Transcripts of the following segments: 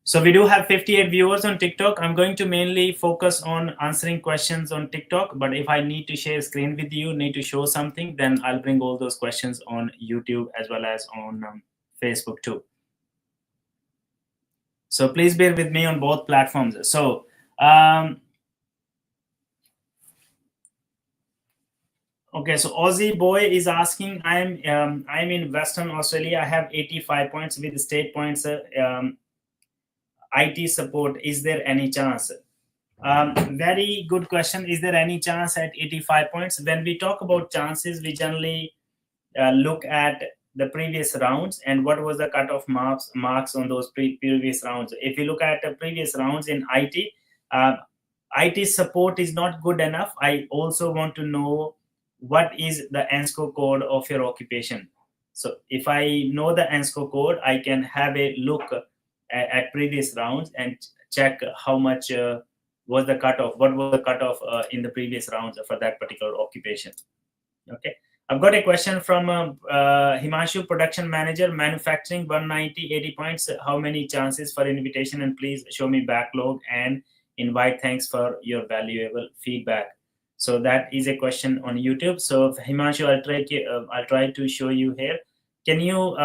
So we do have 58 viewers on TikTok. I'm going to mainly focus on answering questions on TikTok, but if I need to share screen with you, need to show something, then I'll bring all those questions on YouTube as well as on Facebook too. So please bear with me on both platforms. So okay, so Aussie boy is asking, I'm in Western Australia. I have 85 points with state points. IT support. Is there any chance? Very good question. Is there any chance at 85 points? When we talk about chances, we generally look at the previous rounds and what was the cutoff marks on those previous rounds. If you look at the previous rounds in IT, IT support is not good enough. I also want to know what is the ANSCO code of your occupation. So if I know the ANSCO code, I can have a look at previous rounds and check how much was the cutoff, what was the cutoff in the previous rounds for that particular occupation. Okay, I've got a question from Himanshu, production manager, manufacturing, 190, 80 points. How many chances for invitation? And please show me backlog and invite. Thanks for your valuable feedback. So that is a question on YouTube. So Himanshu, I'll try to show you here. Can you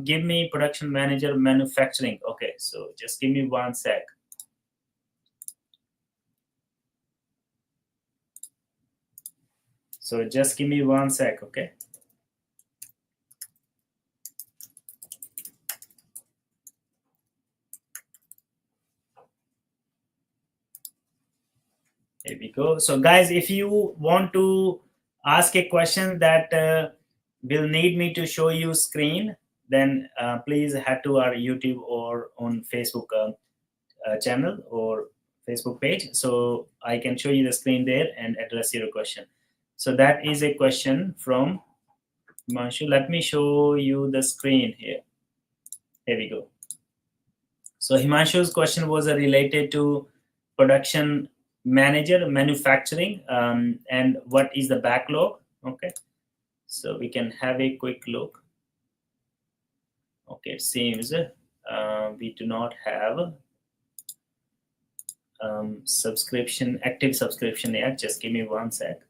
give me production manager manufacturing? Okay, so just give me 1 sec. So just give me 1 sec, okay? Here we go. So guys, if you want to ask a question that will need me to show you screen, then please head to our YouTube or on Facebook channel or Facebook page. So I can show you the screen there and address your question. So that is a question from Himanshu. Let me show you the screen here. Here we go. So Himanshu's question was related to production manager, manufacturing, and what is the backlog. Okay, so we can have a quick look. Okay, it seems we do not have subscription, active subscription yet. Just give me 1 sec.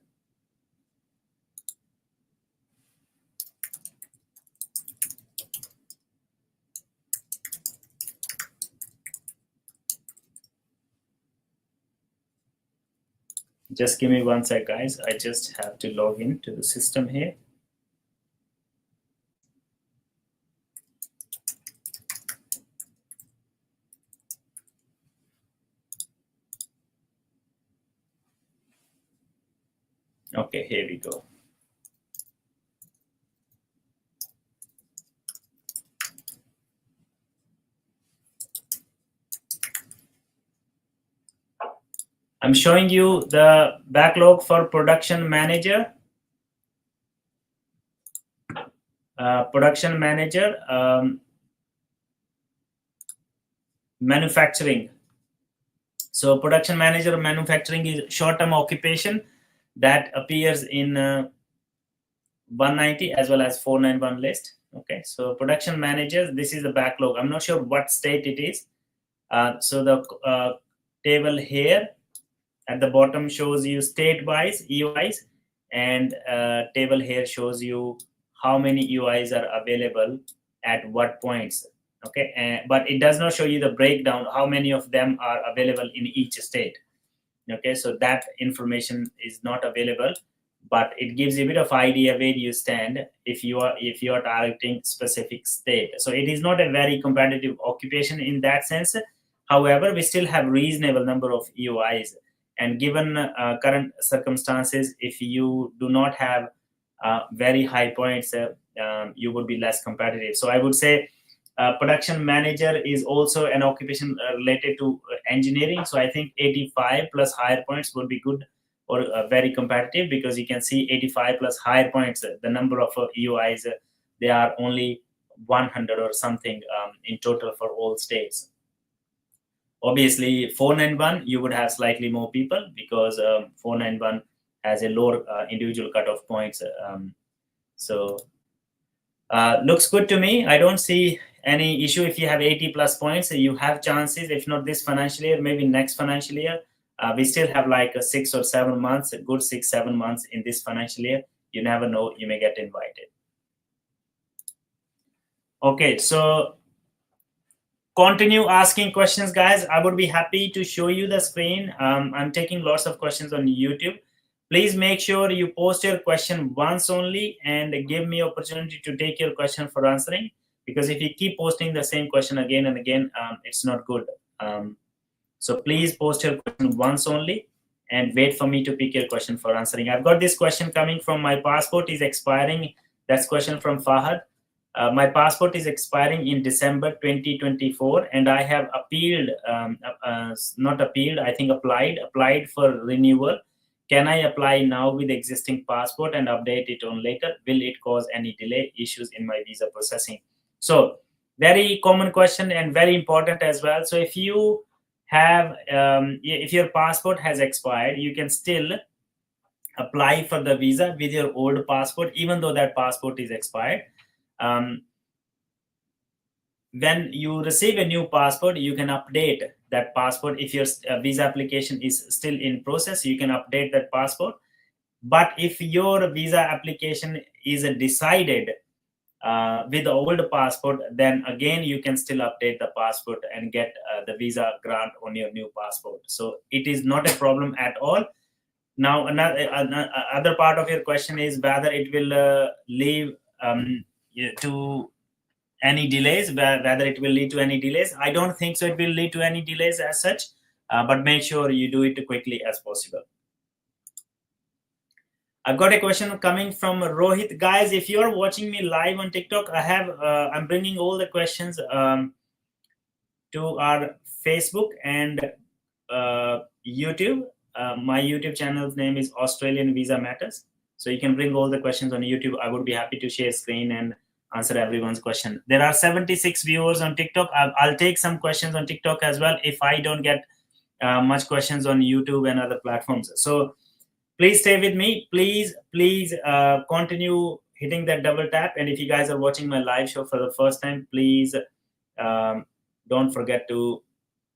Just give me 1 sec, guys. I just have to log in to the system here. Okay, here we go. I'm showing you the backlog for production manager. Production manager, manufacturing. So production manager manufacturing is short-term occupation that appears in 190 as well as 491 list. Okay, so production managers, this is the backlog. I'm not sure what state it is. So the table here at the bottom shows you state-wise EOIs, and table here shows you how many EOIs are available at what points. Okay, but it does not show you the breakdown, how many of them are available in each state. Okay, so that information is not available, but it gives you a bit of idea where you stand if you are targeting specific state. So it is not a very competitive occupation in that sense. However, we still have reasonable number of EOIs, and given current circumstances, if you do not have very high points, you would be less competitive. So I would say production manager is also an occupation related to engineering. So I think 85 plus higher points would be good or very competitive, because you can see 85 plus higher points, the number of EOIs, they are only 100 or something in total for all states. Obviously 491 you would have slightly more people, because 491 has a lower individual cutoff points. So looks good to me. I don't see any issue. If you have 80 plus points, you have chances. If not this financial year, maybe next financial year. We still have like 6 or 7 months, a good 6-7 months in this financial year. You never know, you may get invited. Okay, so continue asking questions, guys. I would be happy to show you the screen. I'm taking lots of questions on YouTube. Please make sure you post your question once only and give me opportunity to take your question for answering, because if you keep posting the same question again and again, it's not good. So please post your question once only and wait for me to pick your question for answering. I've got this question coming from my passport is expiring. That's question from Fahad. My passport is expiring in December 2024, and I have appealed, not appealed, I think applied for renewal. Can I apply now with existing passport and update it on later? Will it cause any delay issues in my visa processing? So very common question and very important as well. So if you have, if your passport has expired, you can still apply for the visa with your old passport, even though that passport is expired. When you receive a new passport, you can update that passport. If your visa application is still in process, you can update that passport. But if your visa application is decided with the old passport, then again you can still update the passport and get the visa grant on your new passport. So it is not a problem at all. Now another part of your question is whether it will lead to any delays, whether it will lead to any delays. I don't think so it will lead to any delays as such, but make sure you do it quickly as possible. I've got a question coming from Rohit. Guys, if you're watching me live on TikTok, I'm bringing all the questions to our Facebook and YouTube. My YouTube channel's name is Australian Visa Matters. So you can bring all the questions on YouTube. I would be happy to share screen and answer everyone's question. There are 76 viewers on TikTok. I'll take some questions on TikTok as well if I don't get much questions on YouTube and other platforms. So please stay with me. Please continue hitting that double tap. And if you guys are watching my live show for the first time, please don't forget to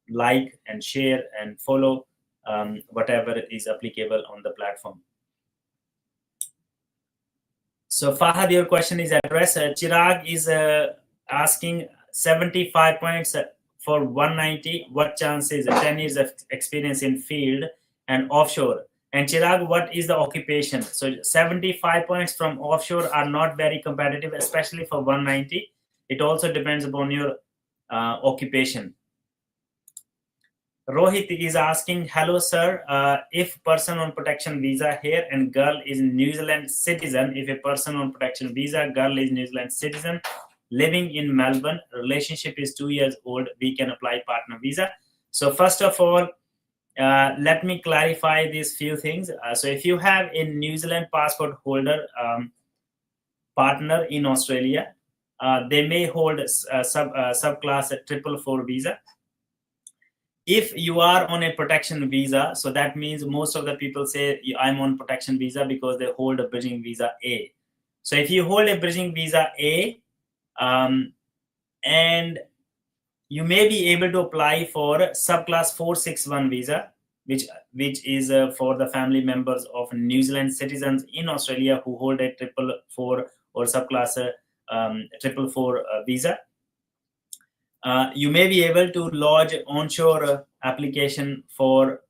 like and share and follow whatever is applicable on the platform. So Fahad, your question is addressed. Chirag is asking 75 points for 190. What chances? 10 years of experience in field and offshore. And Chirag, what is the occupation? So 75 points from offshore are not very competitive, especially for 190. It also depends upon your occupation. Rohit is asking, hello sir, if person on protection visa here and girl is New Zealand citizen, if a person on protection visa, girl is New Zealand citizen, living in Melbourne, relationship is 2 years old, we can apply partner visa. So first of all, let me clarify these few things. So if you have a New Zealand passport holder partner in Australia, they may hold subclass 444 visa. If you are on a protection visa, so that means most of the people say I'm on protection visa because they hold a bridging visa A. So if you hold a bridging visa A, and you may be able to apply for subclass 461 visa, which is for the family members of New Zealand citizens in Australia who hold a 444 or subclass 444 visa. You may be able to lodge onshore application for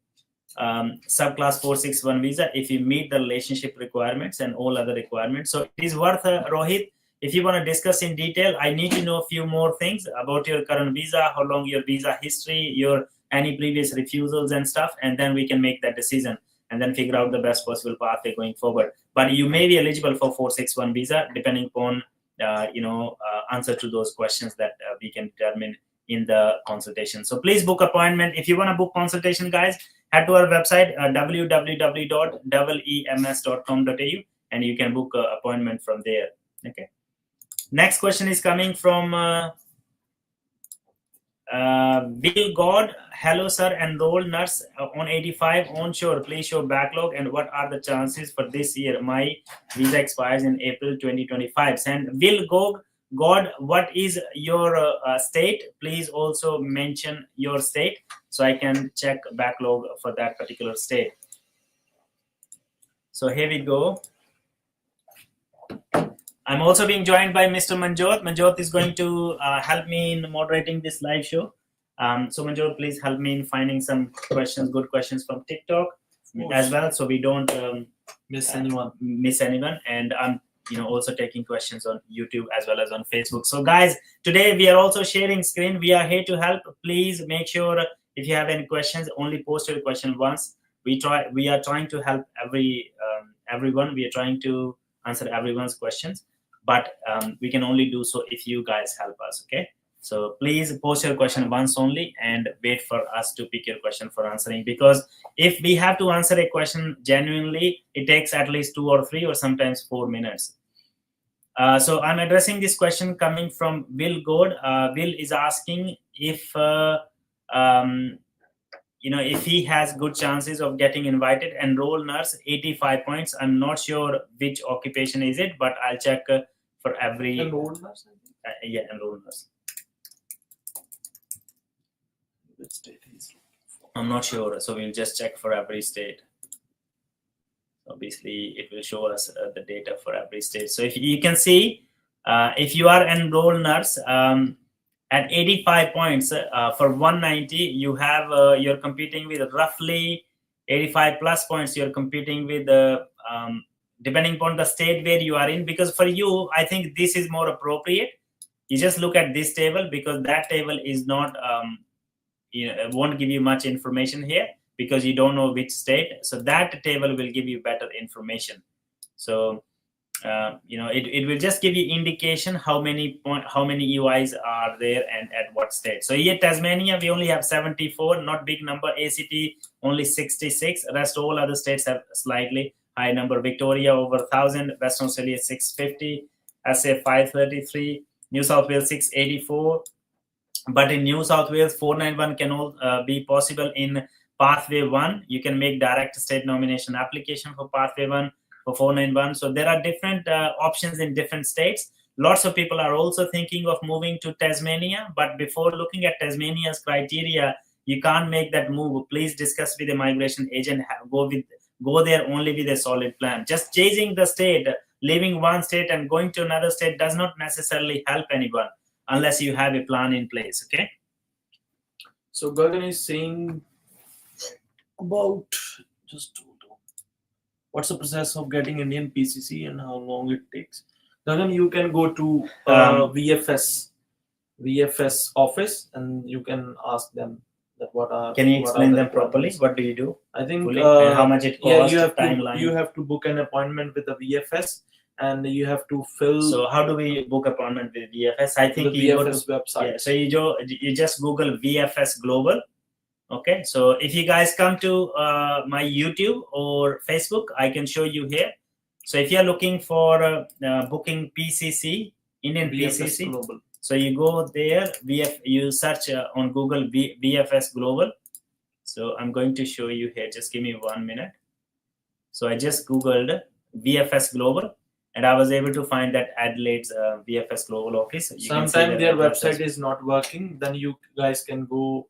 subclass 461 visa if you meet the relationship requirements and all other requirements. So it is worth, Rohit, if you want to discuss in detail, I need to know a few more things about your current visa, how long your visa history, your any previous refusals and stuff, and then we can make that decision and then figure out the best possible pathway going forward. But you may be eligible for 461 visa depending upon answer to those questions that we can determine in the consultation. So please book appointment. If you want to book consultation, guys, head to our website www.ems.com.au and you can book an appointment from there. Okay. Next question is coming from Bill God. Hello sir, enrolled nurse on 85 onshore, please show backlog and what are the chances for this year? My visa expires in April 2025. Send Bill God, what is your state? Please also mention your state so I can check backlog for that particular state. So here we go. I'm also being joined by Mr. Manjot. Manjot is going to help me in moderating this live show. So Manjot, please help me in finding some questions, good questions from TikTok as well, so we don't miss anyone. And I'm also taking questions on YouTube as well as on Facebook. So guys, today we are also sharing screen. We are here to help. Please make sure if you have any questions, only post your question once. We are trying to help everyone. We are trying to answer everyone's questions, but we can only do so if you guys help us. Okay, so please post your question once only and wait for us to pick your question for answering, because if we have to answer a question genuinely, it takes at least 2 or 3 or sometimes 4 minutes. So I'm addressing this question coming from Will God. Will is asking if if he has good chances of getting invited. Enroll nurse, 85 points. I'm not sure which occupation is it, but I'll check for every. Enroll nurse? Yeah, enroll nurse. Which state is? I'm not sure, so we'll just check for every state. Obviously, it will show us the data for every state. So if you can see, if you are enrolled nurse, at 85 points for 190, you have you're competing with roughly 85 plus points. You're competing with depending upon the state where you are in, because for you, I think this is more appropriate. You just look at this table, because that table is not it won't give you much information here, because you don't know which state. So that table will give you better information. So it will just give you indication how many EYs are there and at what state. So here Tasmania, we only have 74, not big number. ACT only 66. Rest all other states have slightly high number. Victoria over 1,000. Western Australia 650. SA 533. New South Wales 684. But in New South Wales, 491 can be possible in Pathway 1. You can make direct state nomination application for Pathway 1 for 491. So there are different options in different states. Lots of people are also thinking of moving to Tasmania, but before looking at Tasmania's criteria, you can't make that move. Please discuss with the migration agent. Go there only with a solid plan. Just chasing the state, leaving one state and going to another state does not necessarily help anyone unless you have a plan in place. Okay. So Gagan is saying about what's the process of getting Indian PCC and how long it takes. Gagan, you can go to VFS office and you can ask them that what are. Can you explain them properly? What do you do? I think and how much it costs. Yeah, you have to book an appointment with the VFS. And you have to fill. So how do we book appointment with VFS? I think the VFS website. Yeah, so you just Google VFS Global. Okay, so if you guys come to my YouTube or Facebook, I can show you here. So if you're looking for booking PCC, Indian VFS PCC, Global. So you go there, you search on Google VFS Global. So I'm going to show you here. Just give me 1 minute. So I just Googled VFS Global. And I was able to find that Adelaide's VFS Global office. Sometimes their website is not working. Then you guys can go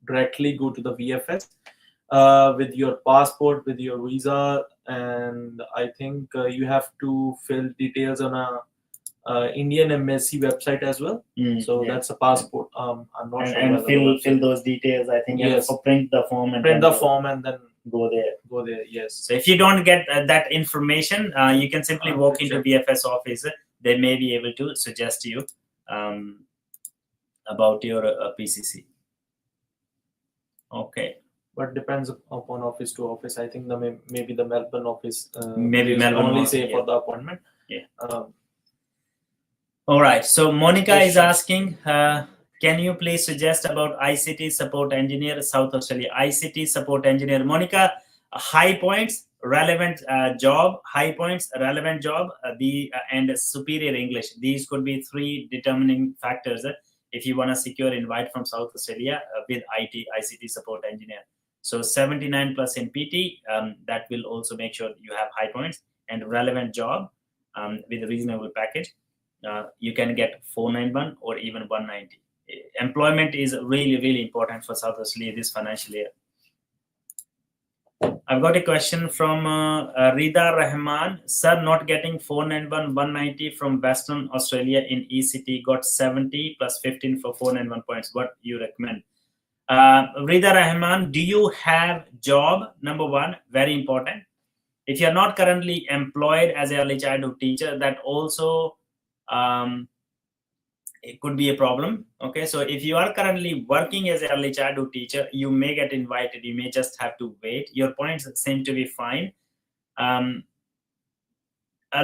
directly go to the VFS with your passport, with your visa, and I think you have to fill details on a Indian MSc website as well. So yeah. That's a passport. I'm not sure. And fill those details. I think yes. Print the form and then go there. Yes. So if you don't get that information, you can simply walk into VFS office. They may be able to suggest you about your PCC. Okay. But depends upon office to office. I think maybe the Melbourne office maybe Melbourne only say for the appointment. Yeah. All right. So Monica is asking, can you please suggest about ICT support engineer, South Australia? ICT support engineer. Monica, high points, relevant job, high points, relevant job, and superior English. These could be 3 determining factors if you want to secure invite from South Australia with ICT support engineer. So 79 plus in PT, that will also make sure you have high points and relevant job with a reasonable package. you can get 491 or even 190. Employment is really, really important for South Australia this financial year. I've got a question from Rida Rahman. Sir, not getting 491, 190 from Western Australia in ECT, got 70 plus 15 for 491 points. What you recommend? Rida Rahman, do you have job? Number one, very important. If you're not currently employed as an early childhood teacher, that also it could be a problem. Okay, so if you are currently working as an early childhood teacher, you may get invited. You may just have to wait. Your points seem to be fine.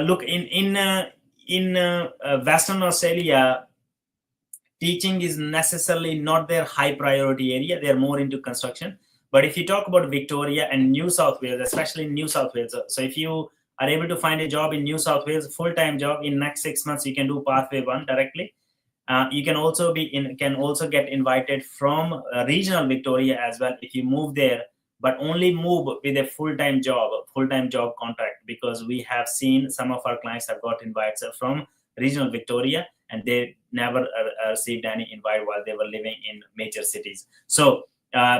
Look, in Western Australia, teaching is necessarily not their high priority area. They're more into construction. But if you talk about Victoria and New South Wales, especially New South Wales, so if you are able to find a job in New South Wales, full-time job in next 6 months, you can do Pathway 1 directly. You can also get invited from regional Victoria as well if you move there, but only move with a full-time job contract, because we have seen some of our clients have got invites from regional Victoria and they never received any invite while they were living in major cities. So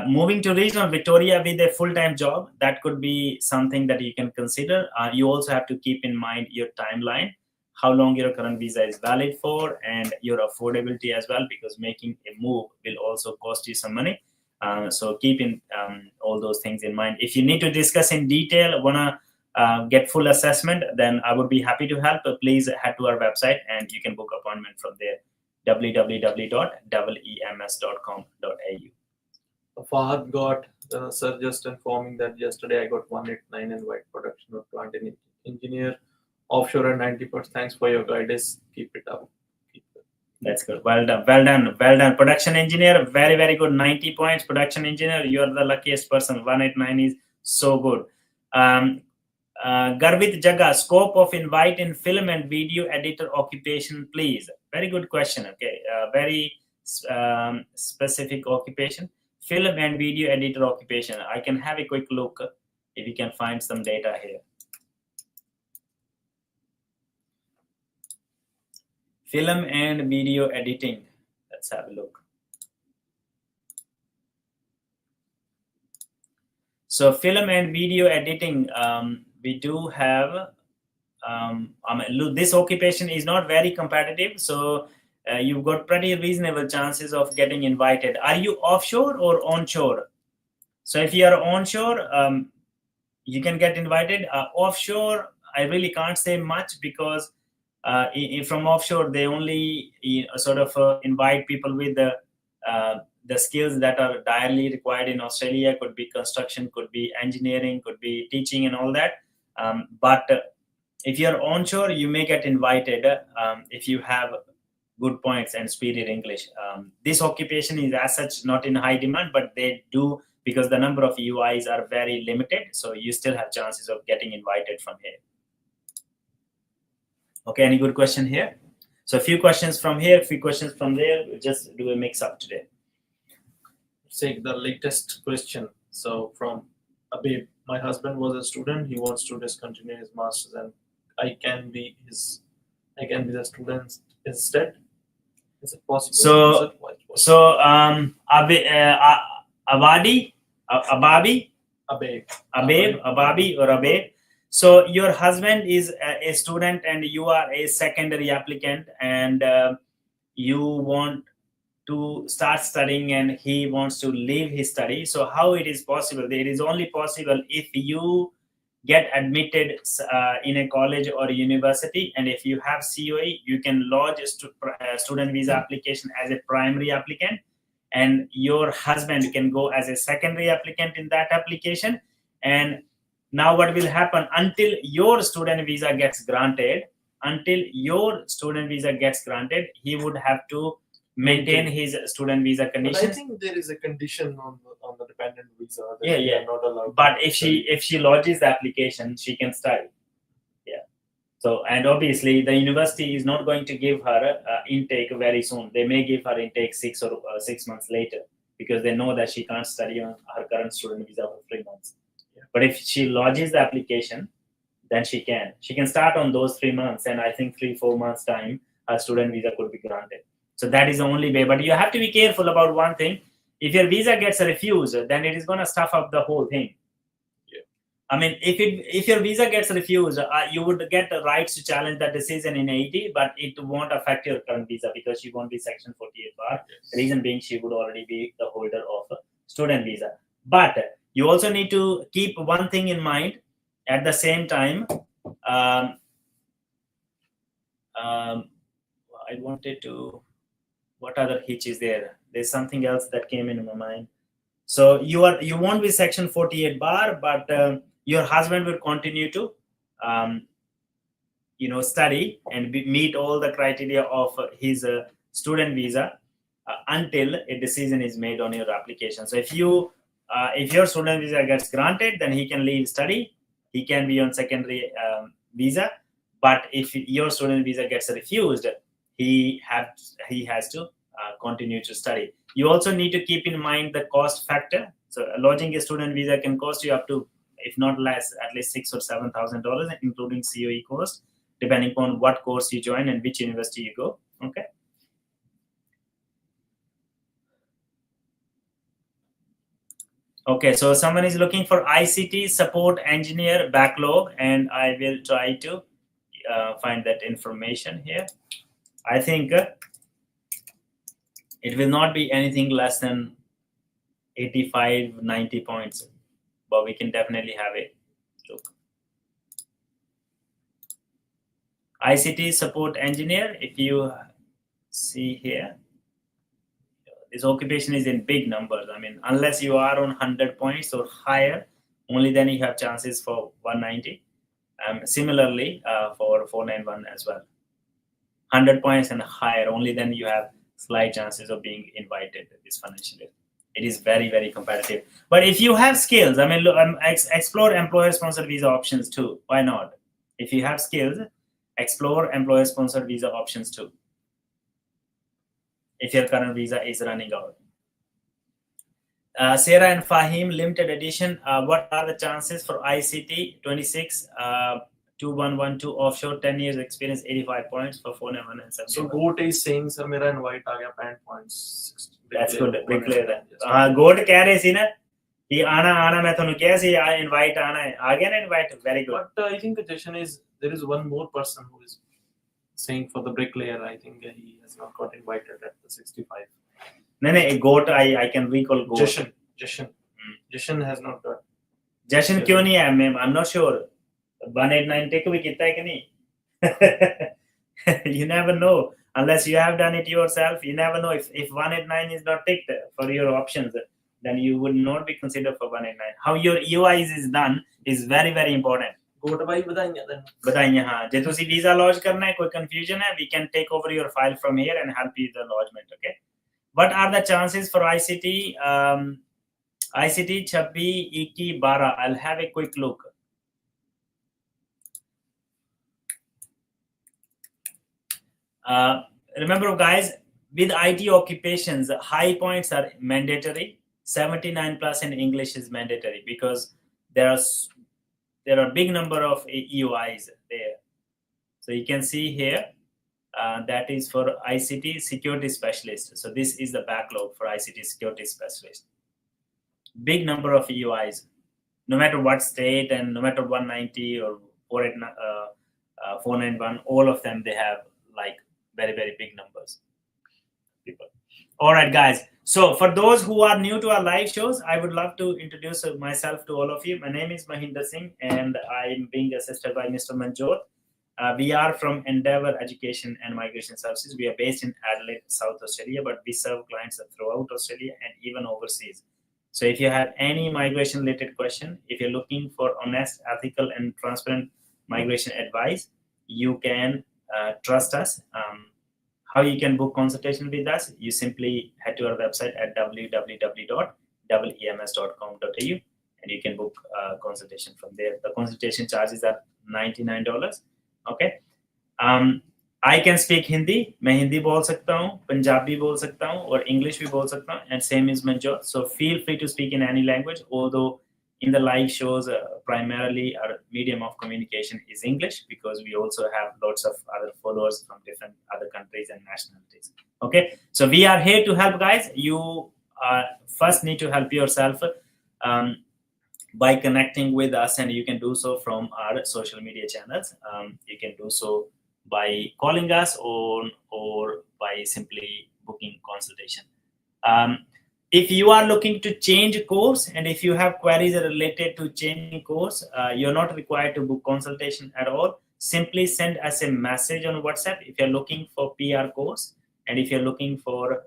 moving to regional Victoria with a full-time job, that could be something that you can consider. You also have to keep in mind your timeline, how long your current visa is valid for, and your affordability as well, because making a move will also cost you some money. So keep in all those things in mind. If you need to discuss in detail, wanna get full assessment, then I would be happy to help. Please head to our website and you can book appointment from there, www.ems.com.au. Fahad got, sir, just informing that yesterday I got 189 invite production of plant engineer, offshore at 90%. Thanks for your guidance. Keep it up. That's good. Well done. Well done. Well done. Production engineer, very, very good. 90 points. Production engineer, you're the luckiest person. 189 is so good. Garvit Jaga, scope of invite in film and video editor occupation, please. Very good question. Okay. Very specific occupation. Film and video editor occupation. I can have a quick look if you can find some data here. Film and video editing. Let's have a look. So film and video editing, we do have, this occupation is not very competitive. So you've got pretty reasonable chances of getting invited. Are you offshore or onshore? So if you are onshore, you can get invited. Offshore, I really can't say much, because from offshore, they only sort of invite people with the skills that are direly required in Australia. Could be construction, could be engineering, could be teaching and all that. But if you're onshore, you may get invited if you have good points and superior English. This occupation is as such not in high demand, but they do, because the number of UIs are very limited. So you still have chances of getting invited from here. Okay, any good question here? So a few questions from here, a few questions from there. We'll just do a mix up today. Let's take the latest question. So from Abib, my husband was a student. He wants to discontinue his master's, and I can be the student instead. Is it possible? Ababi. So your husband is a student and you are a secondary applicant, and you want to start studying and he wants to leave his study. So how it is possible? It is only possible if you get admitted in a college or a university, and if you have COE, you can lodge a student visa application as a primary applicant, and your husband can go as a secondary applicant in that application. And now what will happen, until your student visa gets granted, he would have to maintain his student visa conditions. But I think there is a condition on the dependent visa that they are not allowed. But if she lodges the application, she can study. Yeah. So, and obviously the university is not going to give her intake very soon. They may give her intake 6 months later, because they know that she can't study on her current student visa for 3 months. Yeah. But if she lodges the application, then she can start on those 3 months, and I think 3-4 months time her student visa could be granted. So that is the only way. But you have to be careful about one thing. If your visa gets refused, then it is going to stuff up the whole thing. I mean, if your visa gets refused, you would get the rights to challenge that decision in 80, but it won't affect your current visa because she won't be Section 48 bar. Yes. The reason being, she would already be the holder of a student visa. But you also need to keep one thing in mind at the same time. I wanted to. What other hitch is there? There's something else that came into my mind. So you won't be Section 48 bar, but your husband will continue to, study and meet all the criteria of his student visa until a decision is made on your application. So if your student visa gets granted, then he can leave study. He can be on secondary visa. But if your student visa gets refused, he has to continue to study. You also need to keep in mind the cost factor. So lodging a student visa can cost you up to, if not less, at least $6,000 or $7,000, including COE cost, depending on what course you join and which university you go. Okay. Okay, so someone is looking for ICT support engineer backlog, and I will try to find that information here. I think it will not be anything less than 85, 90 points, but we can definitely have a look. ICT support engineer, if you see here, this occupation is in big numbers. I mean, unless you are on 100 points or higher, only then you have chances for 190. Similarly, for 491 as well. 100 points and higher, only then you have slight chances of being invited this financial year. It is very, very competitive. But if you have skills, I mean, look, explore employer-sponsored visa options too. Why not? If you have skills, explore employer-sponsored visa options too. If your current visa is running out. Sarah and Fahim, limited edition. What are the chances for ICT 26 2112 offshore, 10 years experience, 85 points for 491 and 7. So Goat is saying, sir, मेरा invite आ गया 10 points. That's good. Big player. Goat कह रहे सी ना कि आना मैं ਤੁਹਾਨੂੰ ਕਿਹਾ ਸੀ invite आना है. आ गया ना invite. Very good. But I think there is one more person who is saying for the bricklayer. I think he has not got invited at the 65. No, Goat. I can recall Goat. Jashan has not got. Jashan क्यों नहीं है? I'm not sure. 189 take भी कितना है कि नहीं? You never know unless you have done it yourself. You never know if 189 is not ticked for your options, then you would not be considered for 189. How your UIs is done is very, very important. Goat भाई बताइए हाँ. जे तुसी visa lodge करना है, कोई confusion है, we can take over your file from here and help you with the lodgement. Okay. What are the chances for ICT? ICT 26, 21, 12. I'll have a quick look. Remember, guys, with IT occupations, high points are mandatory. 79 plus in English is mandatory because there are big number of EUIs there. So you can see here that is for ICT security specialist. So this is the backlog for ICT security specialist. Big number of EUIs, no matter what state and no matter 190 or 491, all of them, they have like very, very big numbers. People. All right, guys. So for those who are new to our live shows, I would love to introduce myself to all of you. My name is Mahinder Singh, and I'm being assisted by Mr. Manjot. We are from Endeavour Education and Migration Services. We are based in Adelaide, South Australia, but we serve clients throughout Australia and even overseas. So if you have any migration-related question, if you're looking for honest, ethical, and transparent migration advice, you can trust us. How you can book consultation with us? You simply head to our website at www.ems.com.au and you can book consultation from there. The consultation charges are $99. Okay. I can speak Hindi. मैं हिंदी बोल सकता हूँ, पंजाबी बोल सकता हूँ, और English भी बोल सकता हूँ. And same is Manjot. So feel free to speak in any language. Although in the live shows, primarily our medium of communication is English, because we also have lots of other followers from different other countries and nationalities. Okay, so we are here to help, guys. You first need to help yourself by connecting with us, and you can do so from our social media channels. You can do so by calling us or by simply booking consultation. If you are looking to change course, and if you have queries related to changing course, you're not required to book consultation at all. Simply send us a message on WhatsApp if you're looking for PR course, and if you're looking for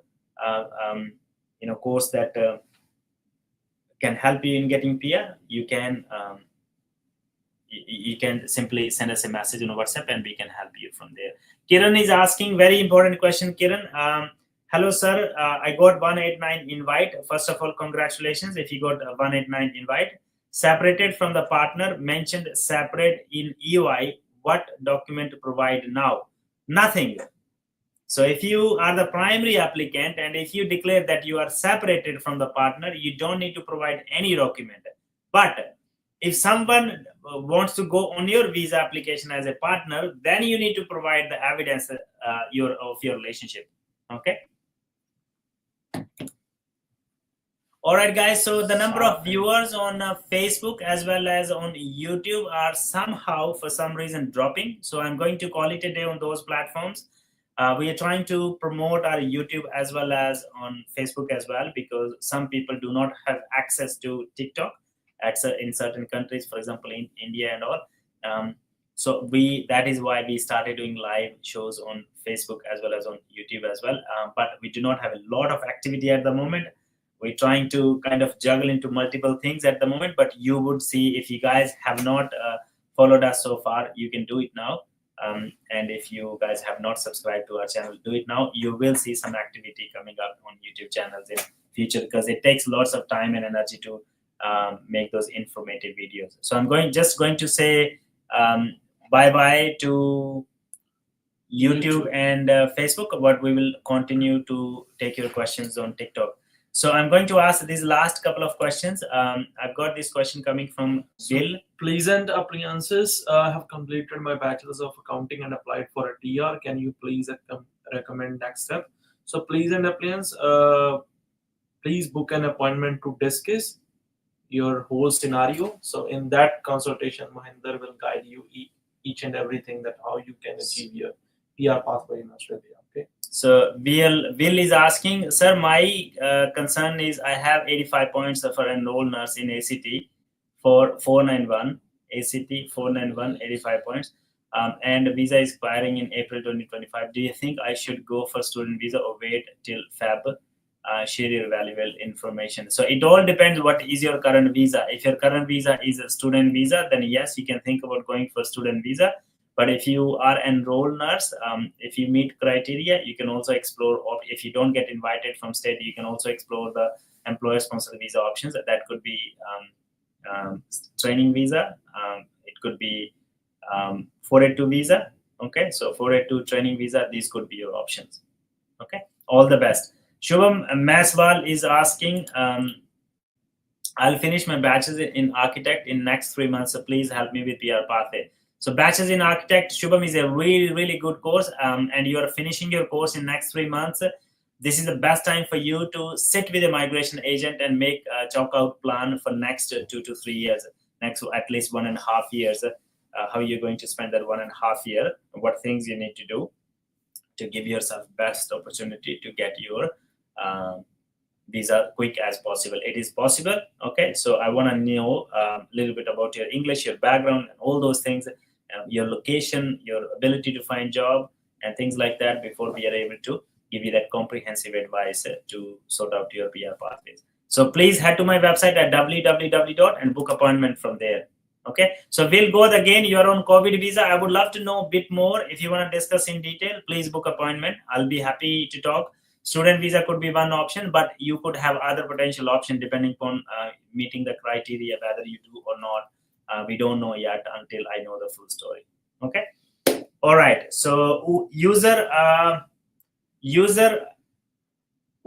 course that can help you in getting PR, you can simply send us a message on WhatsApp and we can help you from there. Kiran is asking very important question. Kiran, hello sir, I got 189 invite. First of all, congratulations if you got a 189 invite. Separated from the partner, mentioned separate in EY. What document to provide now? Nothing. So if you are the primary applicant and if you declare that you are separated from the partner, you don't need to provide any document. But if someone wants to go on your visa application as a partner, then you need to provide the evidence of your relationship. Okay. All right, guys. So the number of viewers on Facebook as well as on YouTube are somehow, for some reason, dropping. So I'm going to call it a day on those platforms. We are trying to promote our YouTube as well as on Facebook as well, because some people do not have access to TikTok in certain countries, for example, in India and all. So that is why we started doing live shows on Facebook as well as on YouTube as well. But we do not have a lot of activity at the moment. We're trying to kind of juggle into multiple things at the moment, but you would see, if you guys have not followed us so far, you can do it now. And if you guys have not subscribed to our channel, do it now. You will see some activity coming up on YouTube channels in future, because it takes lots of time and energy to make those informative videos. So I'm just going to say bye-bye to YouTube and Facebook, but we will continue to take your questions on TikTok. So I'm going to ask these last couple of questions. I've got this question coming from Bill. Pleasant appliances have completed my bachelor's of accounting and applied for a TR. Can you please recommend next step? So pleasant appliance, please book an appointment to discuss your whole scenario. So in that consultation, Mahinder will guide you each and everything, that how you can achieve your PR pathway in Australia. Okay. So Bill is asking, sir, my concern is I have 85 points for enrolled nurse in ACT for 491, ACT 491, 85 points, and visa is expiring in April 2025. Do you think I should go for student visa or wait till Feb? Share your valuable information. So it all depends what is your current visa. If your current visa is a student visa, then yes, you can think about going for student visa. But if you are enrolled nurse, if you meet criteria, you can also explore, or if you don't get invited from state, you can also explore the employer-sponsored visa options. That could be training visa. It could be 482 visa. Okay, so 482 training visa, these could be your options. Okay, all the best. Shubham Maswal is asking, I'll finish my bachelor's in architect in next 3 months, so please help me with PR pathway. So bachelor's in architect, Shubham, is a really, really good course, and you are finishing your course in next 3 months. This is the best time for you to sit with a migration agent and make a chalk out plan for next 2 to 3 years, next at least 1.5 years, how you're going to spend that 1.5 year, what things you need to do to give yourself best opportunity to get your visa quick as possible. It is possible. Okay, so I want to know a little bit about your English, your background, and all those things, your location, your ability to find job, and things like that before we are able to give you that comprehensive advice to sort out your PR pathways. So please head to my website at www. and book appointment from there. Okay, so we'll go again. You're on COVID visa. I would love to know a bit more. If you want to discuss in detail, please book appointment. I'll be happy to talk. Student visa could be one option, but you could have other potential options depending upon meeting the criteria, whether you do or not. We don't know yet until I know the full story. Okay. All right. So user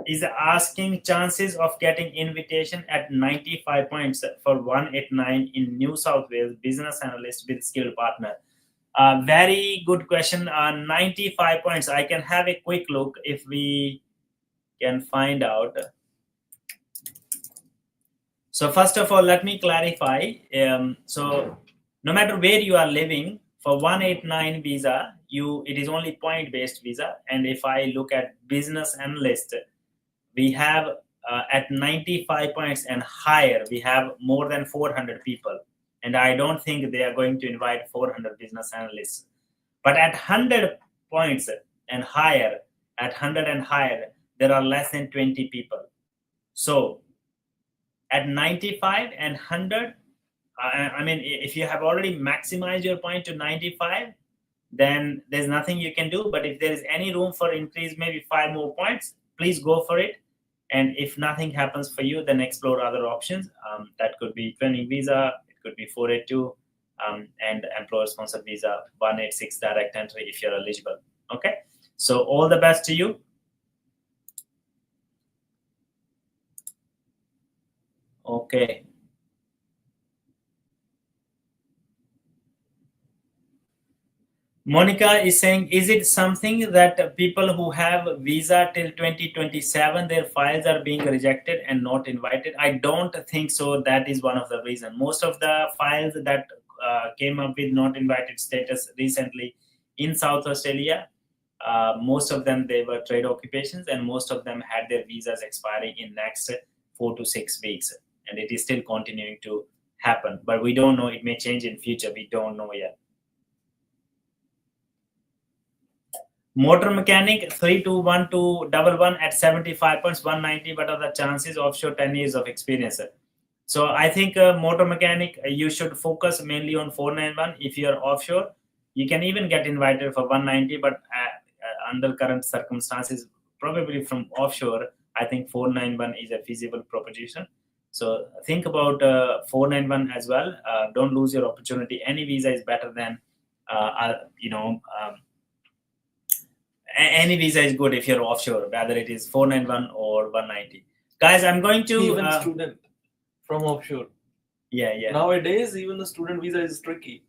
is asking chances of getting invitation at 95 points for 189 in New South Wales, business analyst with skilled partner. Very good question. 95 points. I can have a quick look if we can find out. So first of all, let me clarify. So no matter where you are living, for 189 visa, it is only point-based visa. And if I look at business analyst, we have at 95 points and higher, we have more than 400 people. And I don't think they are going to invite 400 business analysts. But at 100 points and higher, there are less than 20 people. So at 95 and 100, I mean, if you have already maximized your point to 95, then there's nothing you can do. But if there is any room for increase, maybe 5 more points, please go for it. And if nothing happens for you, then explore other options. That could be training visa, it could be 482, and employer-sponsored visa 186 direct entry if you're eligible. Okay, so all the best to you. Okay. Monica is saying, is it something that people who have visa till 2027, their files are being rejected and not invited? I don't think so. That is one of the reasons. Most of the files that came up with not invited status recently in South Australia, most of them, they were trade occupations, and most of them had their visas expiring in next 4 to 6 weeks. And it is still continuing to happen. But we don't know. It may change in future. We don't know yet. Motor mechanic 321211 at 75 points, 190. What are the chances? Offshore 10 years of experience. So I think motor mechanic, you should focus mainly on 491. If you are offshore, you can even get invited for 190, but under current circumstances, probably from offshore, I think 491 is a feasible proposition. So think about 491 as well. Don't lose your opportunity. Any visa is better than, any visa is good if you're offshore, whether it is 491 or 190. Guys, I'm going to even student from offshore. Yeah. Nowadays, even the student visa is tricky.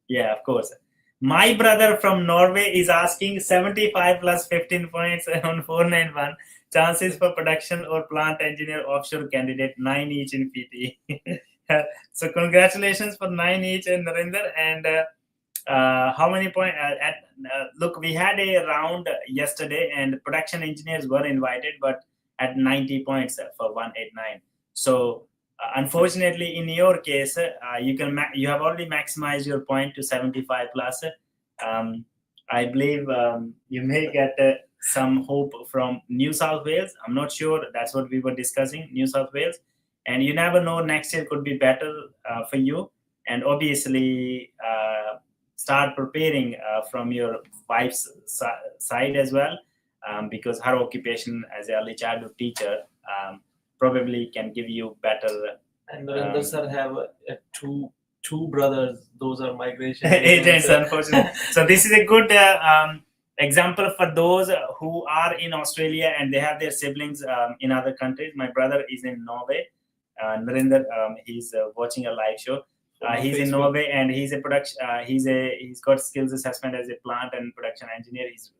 Yeah, of course. My brother from Norway is asking 75 plus 15 points on 491. Chances for production or plant engineer offshore candidate 9 each in PT. So congratulations for 9 each and Narinder. And how many points? Look, we had a round yesterday, and production engineers were invited, but at 90 points for 189. So unfortunately, in your case, you have already maximized your point to 75 plus. I believe you may get some hope from New South Wales. I'm not sure. That's what we were discussing, New South Wales. And you never know, next year could be better for you. And obviously, start preparing from your wife's side as well, because her occupation as an early childhood teacher probably can give you better. And Narinder sir have two brothers. Those are migration agents, unfortunately. So this is a good example for those who are in Australia and they have their siblings in other countries. My brother is in Norway. Narinder, he's watching a live show. He's in Norway, and he's a production. He's got skills assessment as a plant and production engineer. He's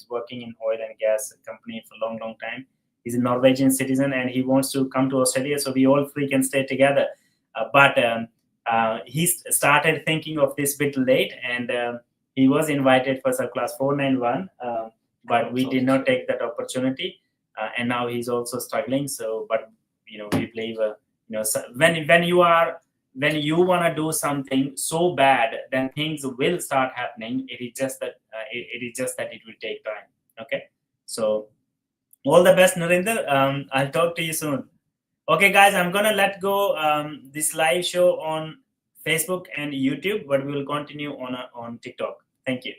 working in oil and gas company for a long time. He's a Norwegian citizen, and he wants to come to Australia, so we all three can stay together. But he started thinking of this bit late, and he was invited for subclass 491, but we did not take that opportunity, and now he's also struggling. So, but we believe, when you want to do something so bad, then things will start happening. It is just that it will take time. Okay, so all the best, Narinder. I'll talk to you soon. Okay, guys, I'm gonna let go this live show on Facebook and YouTube, but we will continue on TikTok. Thank you.